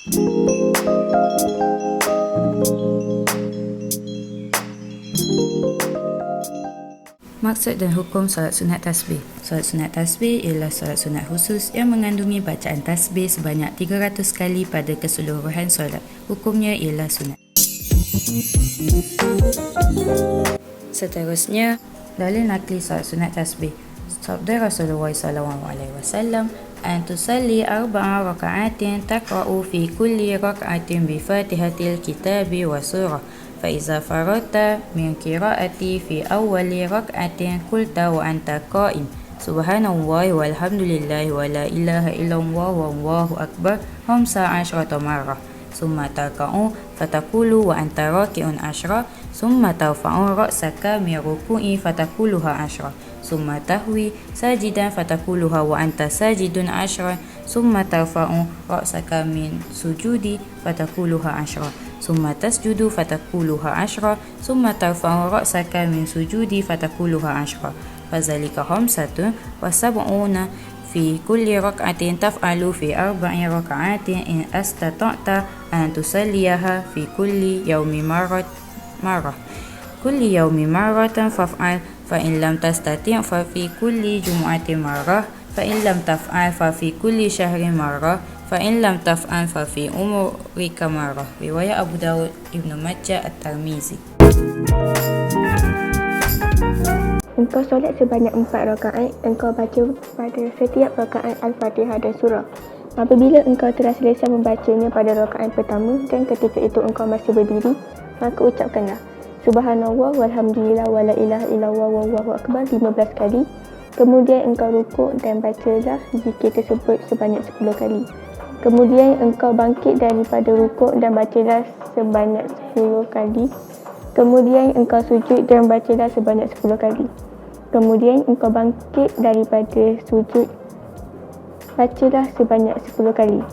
Maksud dan hukum solat sunat tasbih. Solat sunat tasbih ialah solat sunat khusus yang mengandungi bacaan tasbih sebanyak 300 kali pada keseluruhan solat. Hukumnya ialah sunat. Seterusnya, dalil nakli solat sunat tasbih. Sabda Rasulullah SAW, "An tusalli arba'a raka'atin taqra'u fi kulli raka'atin bi Fatihatil Kitabi wa surah. فإذا فرغت من قراءتي في أول ركعة قلت وأنت قائم سبحان الله والحمد لله ولا إله إلا الله والله أكبر 15 مرة ثم تركع فتقول وأنت راكع 10 ثم ترفع رأسك من ركوع فتقولها 10 ثم تهوي ساجدا فتقولها وأنت ساجد 10 ثم ترفع رأسك من سجود فتقولها 10 ثم تسجد فتقولها 10 ثم ترفع رأسك من سجود فتقولها 10 فذلك 75 في كل ركعة تفعل في 4 ركعات إن استطعت أن تصليها في كل يوم مرة كل يوم مرة فافعل فإن لم تستطع ففي كل جمعة مرة فإن لم تفعل ففي كل شهر مرة فإن لم تفعل ففي عمرك مرة. Riwayat Abu Dawud, Ibnu Majah, At-Tirmizi. Engkau solat sebanyak 4 rakaat, engkau baca pada setiap rakaat Al-Fatihah dan surah. Apabila engkau telah selesai membacanya pada rakaat pertama dan ketika itu engkau masih berdiri, maka ucapkanlah Subhanallah walhamdulillah wala ilaha illallah wallahu akbar 15 kali. Kemudian engkau rukuk dan bacalah zikir tersebut sebanyak 10 kali. Kemudian engkau bangkit daripada rukuk dan bacalah sebanyak 10 kali. Kemudian engkau sujud dan bacalah sebanyak 10 kali. Kemudian engkau bangkit daripada sujud, bacalah sebanyak 10 kali.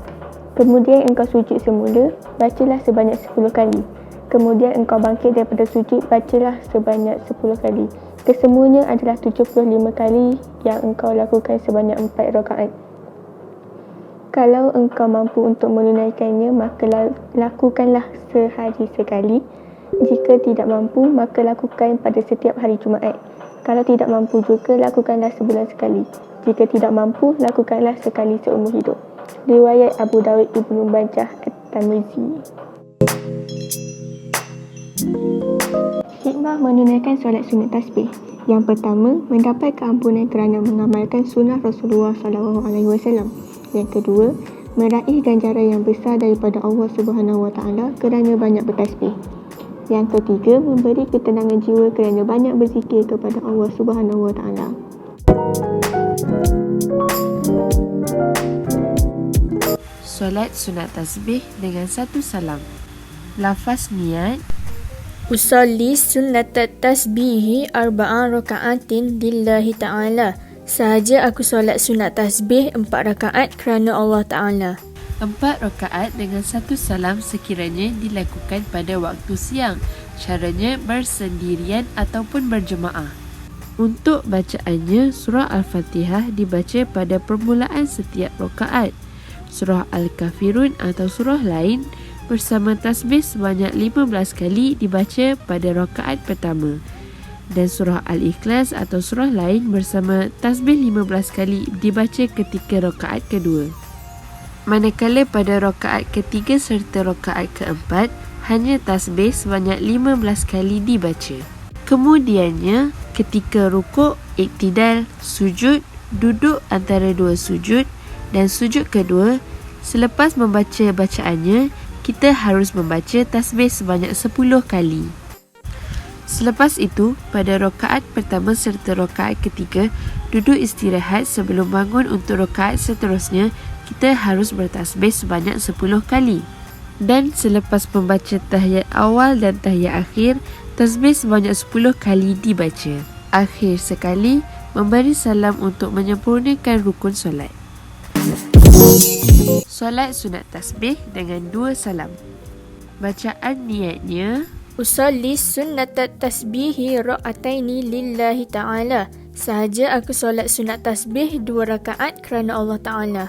Kemudian engkau sujud semula, bacalah sebanyak 10 kali. Kemudian engkau bangkit daripada sujud, bacalah sebanyak 10 kali. Kesemuanya adalah 75 kali yang engkau lakukan sebanyak 4 rakaat. Kalau engkau mampu untuk menunaikannya, maka lakukanlah sehari sekali. Jika tidak mampu, maka lakukan pada setiap hari Jumaat. Kalau tidak mampu juga, lakukanlah sebulan sekali. Jika tidak mampu, lakukanlah sekali seumur hidup. Riwayat Abu Dawud, Ibnu Majah, At-Tirmizi. Hikmah menunaikan solat sunat tasbih. Yang pertama, mendapat keampunan kerana mengamalkan sunnah Rasulullah SAW. Yang kedua, meraih ganjaran yang besar daripada Allah Subhanahu Wa Taala kerana banyak bertasbih. Yang ketiga, memberi ketenangan jiwa kerana banyak berzikir kepada Allah Subhanahu Wa Taala. Solat sunat tasbih dengan satu salam. Lafaz niat: Usalli sunnatat tasbihi arba'an raka'atin lillahi ta'ala. Sahaja aku solat sunat tasbih 4 rakaat kerana Allah Ta'ala. 4 rakaat dengan satu salam sekiranya dilakukan pada waktu siang. Caranya bersendirian ataupun berjemaah. Untuk bacaannya, surah Al-Fatihah dibaca pada permulaan setiap rakaat. Surah Al-Kafirun atau surah lain bersama tasbih sebanyak 15 kali dibaca pada rakaat pertama. Dan surah Al-Ikhlas atau surah lain bersama tasbih 15 kali dibaca ketika rakaat kedua. Manakala pada rakaat ketiga serta rakaat keempat, hanya tasbih sebanyak 15 kali dibaca. Kemudiannya, ketika rukuk, iktidal, sujud, duduk antara dua sujud dan sujud kedua, selepas membaca bacaannya, kita harus membaca tasbih sebanyak 10 kali. Selepas itu, pada rakaat pertama serta rakaat ketiga, duduk istirahat sebelum bangun untuk rakaat seterusnya, kita harus bertasbih sebanyak 10 kali. Dan selepas membaca tahiyat awal dan tahiyat akhir, tasbih sebanyak 10 kali dibaca. Akhir sekali, memberi salam untuk menyempurnakan rukun solat. Solat sunat tasbih dengan 2 salam. Bacaan niatnya: Usalli sunnatat tasbihi ra'ataini lillahi ta'ala. Sahaja aku solat sunat tasbih 2 rakaat kerana Allah Ta'ala.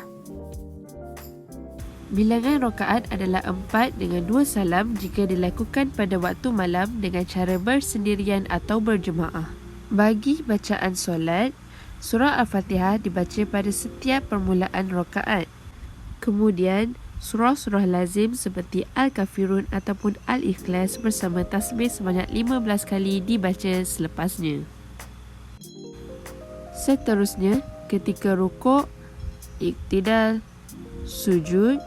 Bilangan rakaat adalah 4 dengan 2 salam jika dilakukan pada waktu malam dengan cara bersendirian atau berjemaah. Bagi bacaan solat, surah Al-Fatihah dibaca pada setiap permulaan rakaat. Kemudian, surah-surah lazim seperti Al-Kafirun ataupun Al-Ikhlas bersama tasbih sebanyak 15 kali dibaca selepasnya. Seterusnya, ketika rukuk, iktidal, sujud,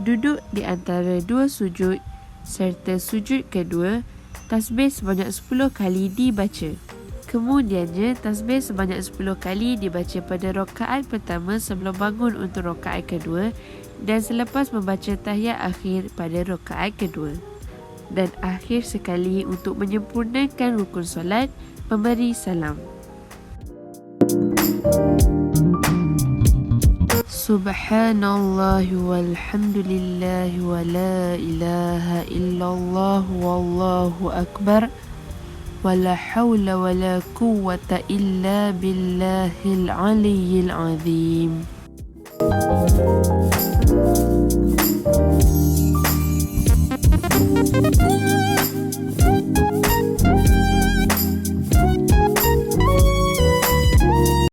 duduk di antara dua sujud serta sujud kedua, tasbih sebanyak 10 kali dibaca. Kemudiannya, tasbih sebanyak 10 kali dibaca pada rakaat pertama sebelum bangun untuk rakaat kedua dan selepas membaca tahiyat akhir pada rakaat kedua. Dan akhir sekali untuk menyempurnakan rukun solat, memberi salam. Subhanallah walhamdulillah wa la ilaha illallah wallahu akbar wa la hawla wa la quwwata illa billahil aliyyil azim.